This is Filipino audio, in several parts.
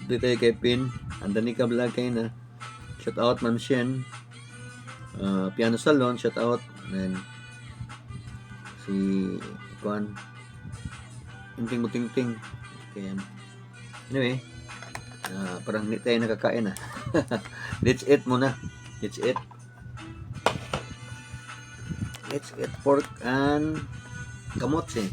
Dito kay Pin, Andanica Vlog kayo na. Shout out Ma'am Shen. Piano Salon, shout out. And si Kuan Inting Mutingting. Okay. Anyway, parang hindi tayo nakakain na. Let's eat muna. Let's eat pork and kamotse.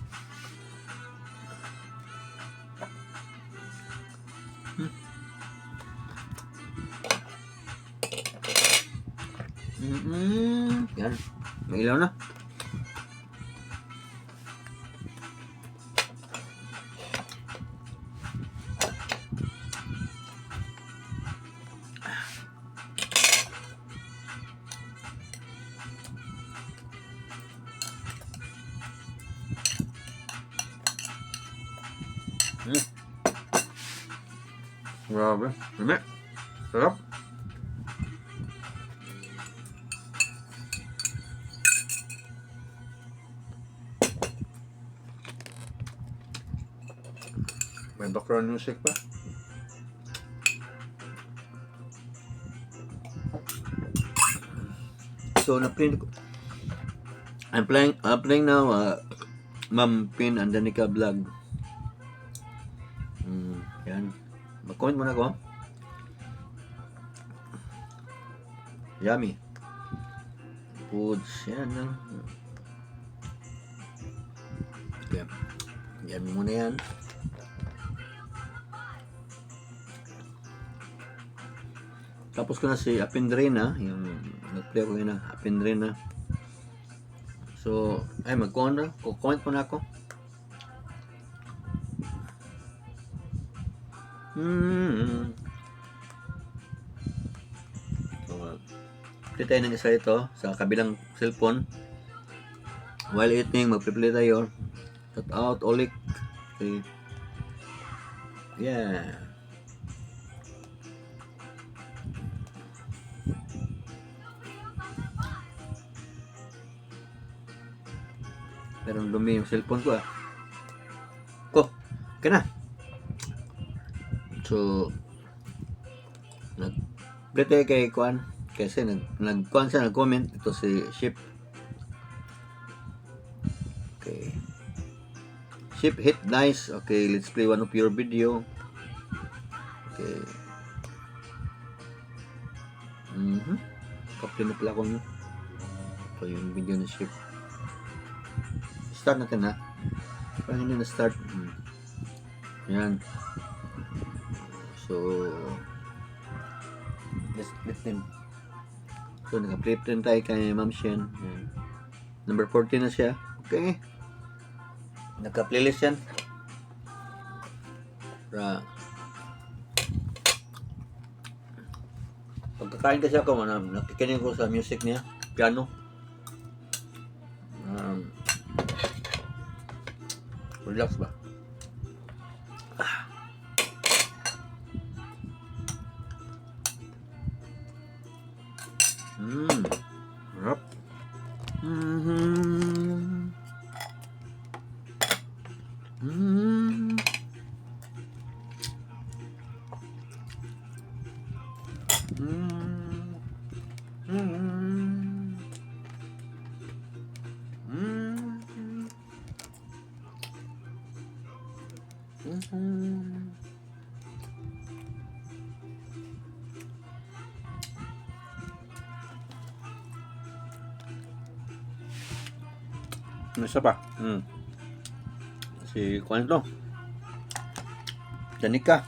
Yan. May ilaw na. Grabe. Dami. Sarap. May background music pa. So, I'm playing now Ma'am Pin Andanica Vlog. Yan. Mag-comment muna ako. Yummy. Foods. Yan lang. Okay. Yan muna yan. Tapos ko na si Apindrina. Yung nag-play ko yun na. Apindrina. So, ay mag-comment muna ako. So, play tayo ng isa ito sa kabilang cellphone. While eating, mag-play tayo. Shout out, Olik. Okay. Yeah. Pero dumi yung cellphone ko okay na. So, nag-play tayo kay Kuan. Kasi nag-Kuan siya, nag-comment. Ito si Ship. Okay. Ship hit nice. Okay, let's play one of your video. Okay. Kapli na pala ko nyo. Ito yung video ni Ship. Start natin ha. Parang hindi na-start. Yan. So, let's split them. So, naka-flip din tayo kay Ma'am Shen. Yan. Number 14 na siya. Okay. Naka-playlist yan. Pagkakain kasi ako, nakikinig ko sa music niya. Piano. Relax ba? Sarap. Isa pa. Si Kuan to. Danica.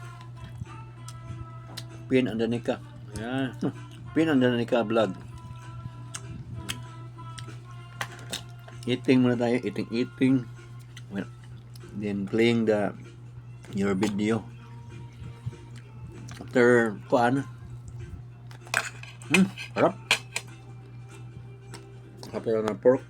Pin Andanica. Ayan. Pin Andanica Vlog. Eating muna tayo. Eating. Well, then playing your video. After Kuan. Harap. After na pork.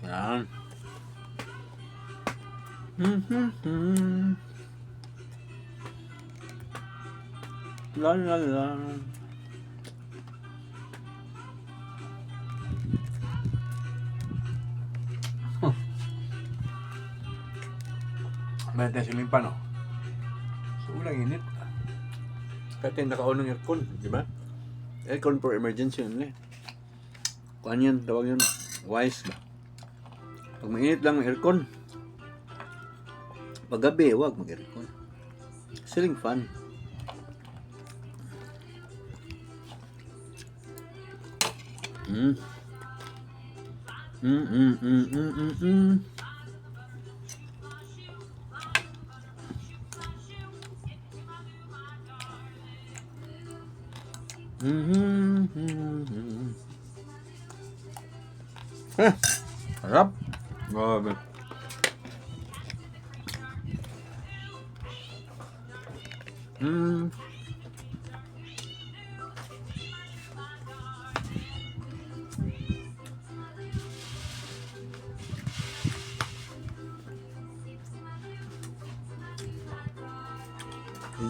Yan. La la la. May siling pa, no? So, ulang init. Kahit yung naka-on ng aircon, di ba? Aircon for emergency yun eh. Kuan yan, tawag yun. Wise ba? Pag mainit lang ang aircon. Pag gabi, huwag mag-aircon. Ceiling fan. Mm. Mm, mm, mm, mm, mm, mm. Harap. Grabe.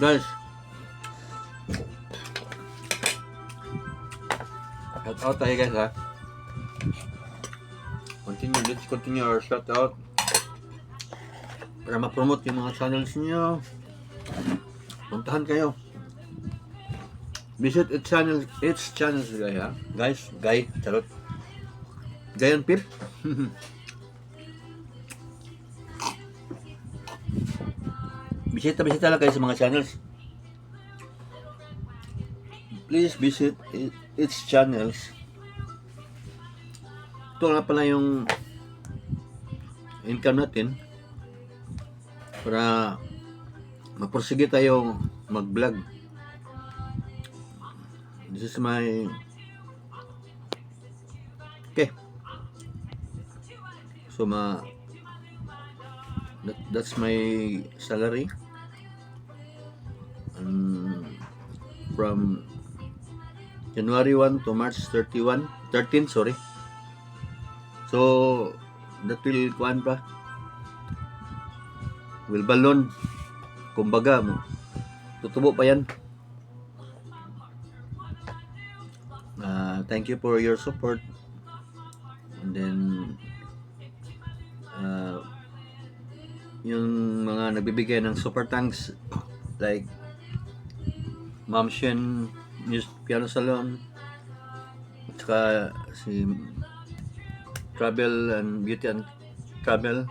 Guys, shout out tayo guys ha. Let's continue our shout out para ma-promote yung mga channels niyo. Puntahan kayo. Visit its channels guys ha. Guys, charot. Gayon Pip. Bisita lang kayo sa mga channels. Please visit its channels. Ito nga pala yung income natin para mapursige tayo mag-vlog. This is my so that's my salary from January 1 to March 13, sorry. So that will kuan pa, will balon, kumbaga mo tutubo pa yan. Thank you for your support, and then yung mga nagbibigay ng super thanks like Ma'am Shen Piano Salon, at saka si Travel and Beauty and Travel,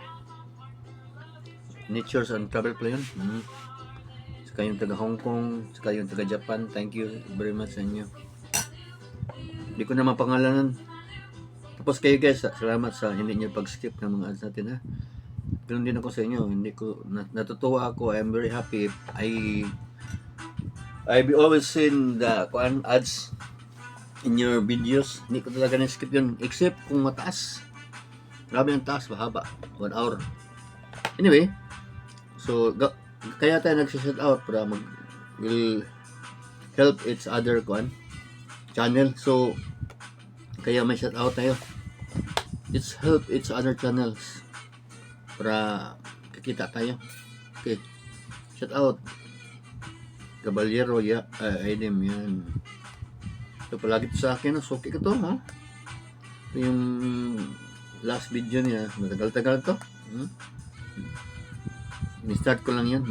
Natures and Travel pala yun. Saka yung taga Hong Kong, saka yung taga Japan. Thank you very much sa inyo. Hindi ko na mapangalanan. Tapos kayo guys, salamat sa hindi nyo pag-skip ng mga ads natin ha. Ganun din ako sa inyo. Hindi ko natutuwa ako. I'm very happy. I've always seen the ads in your videos. Hindi ko talaga na-skip yun, except kung mataas. Grabe ang taas, mahaba, 1 hour. Anyway, so kaya tayo nag-shout out para will help each other channel. So kaya may shout out tayo. Let's help each other channels para kikita tayo. Okay, shout out Caballero item yan. Ito palagi ito sa akin, suki ko to ha. Ito yung last video niya, matagal-tagal to. Ni-start ko lang yan,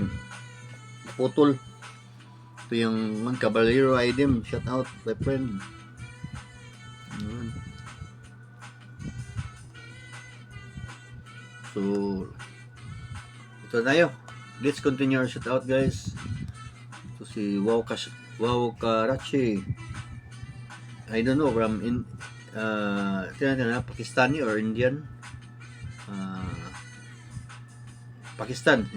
putol. Ito yung Caballero item, shout out my friend. So ito tayo, let's continue our shout out guys. Ito si Wow Karachi, I don't know from Pakistani or Indian. Pakistan.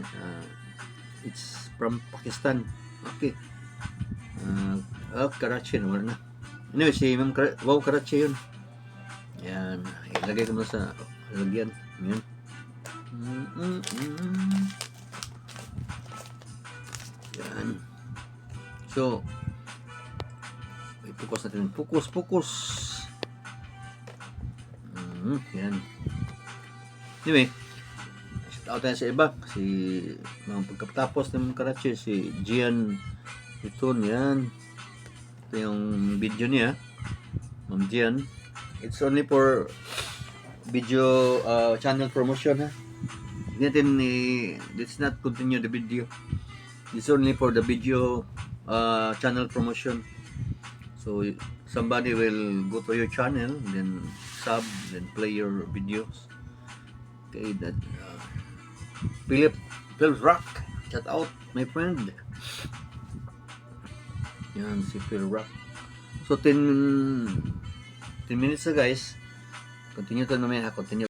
It's from Pakistan. Okay. Karachi na. Anyway, si Wow Karachi yun. Yan. Ilagay ko muna sa lagyan. Yan. Yan. So, focus natin. Focus. Yan. Anyway, shout out tayo sa iba. Si mga pagkatapos ng Karachi, si Gian Itun, yan. Ito yung video niya. Ma'am Gian. It's only for video channel promotion, ha. Let's not continue the video. It's only for the video channel promotion. So somebody will go to your channel, then sub, then play your videos. Okay, that Philip Rock, shout out my friend. Yan si Phil Rock. So 10 minutes na guys. Continue to naman, continue.